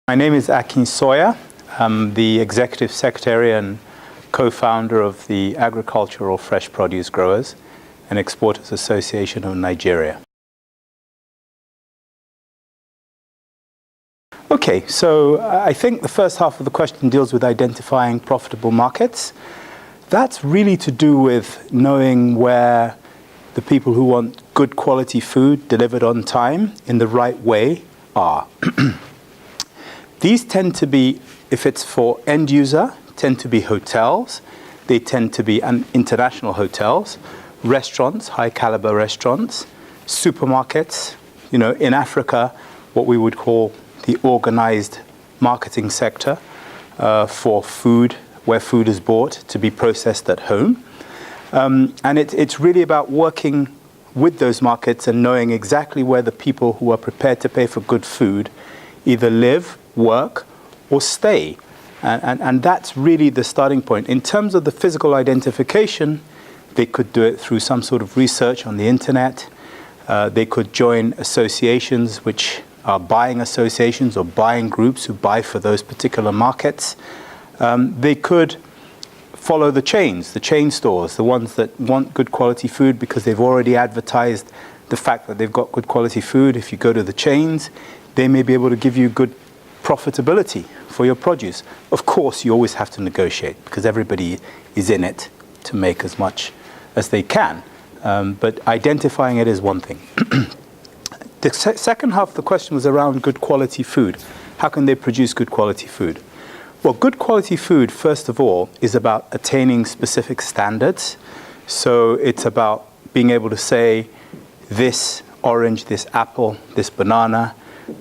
My name is Akin Sawyerr. I'm the Executive Secretary and co-founder of the Agricultural Fresh Produce Growers and Exporters Association of Nigeria. Okay, so I think the first half of the question deals with identifying profitable markets. That's really to do with knowing where the people who want good quality food delivered on time in the right way are. These tend to be, if it's for end user, tend to be hotels. They tend to be international hotels, restaurants, high caliber restaurants, supermarkets. You know, in Africa, what we would call the organized marketing sector for food, where food is bought to be processed at home. And it's really about working with those markets and knowing exactly where the people who are prepared to pay for good food either live, work, or stay. And that's really the starting point. In terms of the physical identification, they could do it through some sort of research on the internet. They could join associations which are buying associations or buying groups who buy for those particular markets. They could follow the chain stores, the ones that want good quality food because they've already advertised the fact that they've got good quality food. If you go to the chains, they may be able to give you good profitability for your produce. Of course, you always have to negotiate because everybody is in it to make as much as they can. But identifying it is one thing. The second half of the question was around good quality food. How can they produce good quality food? Well, good quality food, first of all, is about attaining specific standards. So it's about being able to say, this orange, this apple, this banana,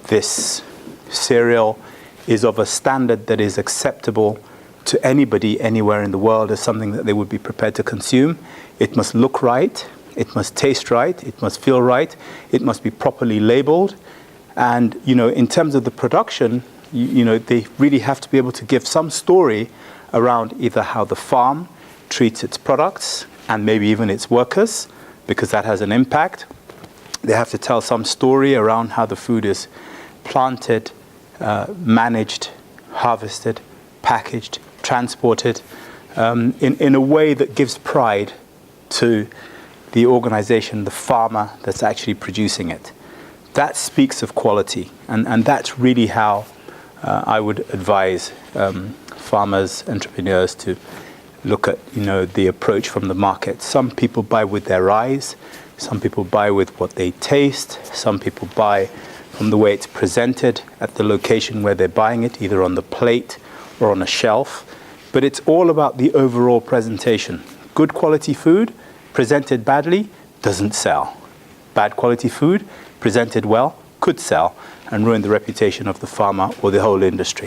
this cereal is of a standard that is acceptable to anybody anywhere in the world as something that they would be prepared to consume. It must look right. It must taste right. It must feel right. It must be properly labeled. And, you know, in terms of the production, you know, they really have to be able to give some story around either how the farm treats its products and maybe even its workers, because that has an impact. They have to tell some story around how the food is planted, managed, harvested, packaged, transported, in a way that gives pride to the organization, the farmer that's actually producing it. That speaks of quality, and that's really how I would advise farmers, entrepreneurs to look at, you know, the approach from the market. Some people buy with their eyes, some people buy with what they taste, some people buy from the way it's presented at the location where they're buying it, either on the plate or on a shelf. But it's all about the overall presentation. Good quality food presented badly doesn't sell. Bad quality food presented well could sell and ruin the reputation of the farmer or the whole industry.